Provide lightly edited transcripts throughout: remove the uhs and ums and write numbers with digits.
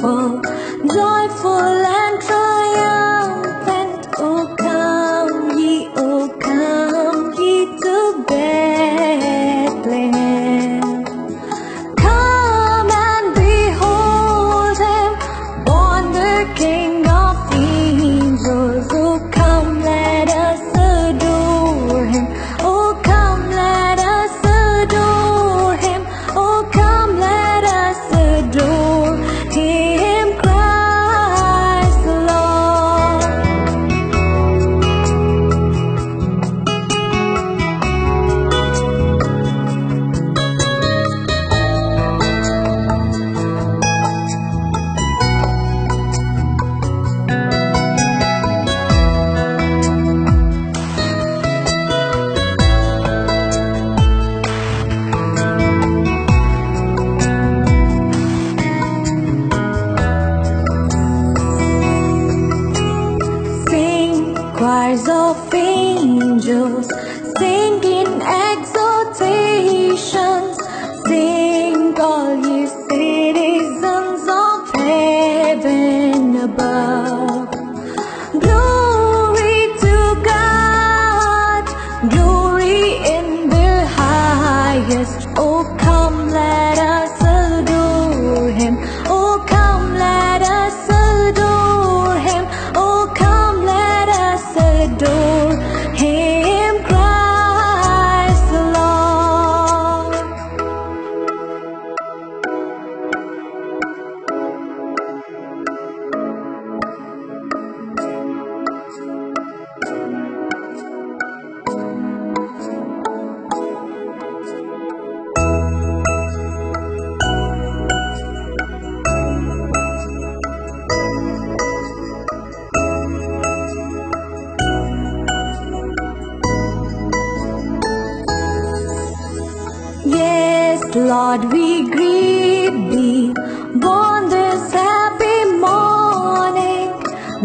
triumphal, joyful and triumphant. O come ye to Bethlehem. Come and behold him, born the King of angels. Oh, come, let us adore him. Oh, come, let us adore him. Oh, come, let us adore him, Christ the Lord. Choirs of angels sing in exaltations. Sing, all ye citizens of heaven above. Glory to God, glory in the highest. Oh, come, let us adore him. Oh, come, let us adore him. Oh, come, let us adore him, Christ the Lord. Yes, Lord, we greet thee, born this happy morning.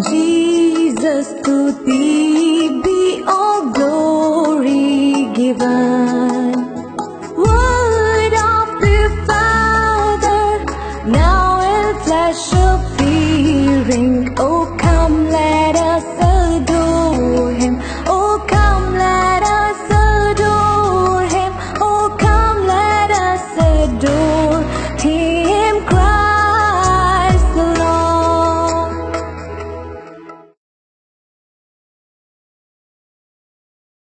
Jesus, to thee be all glory given. Word of the Father, now in flesh appearing. Oh,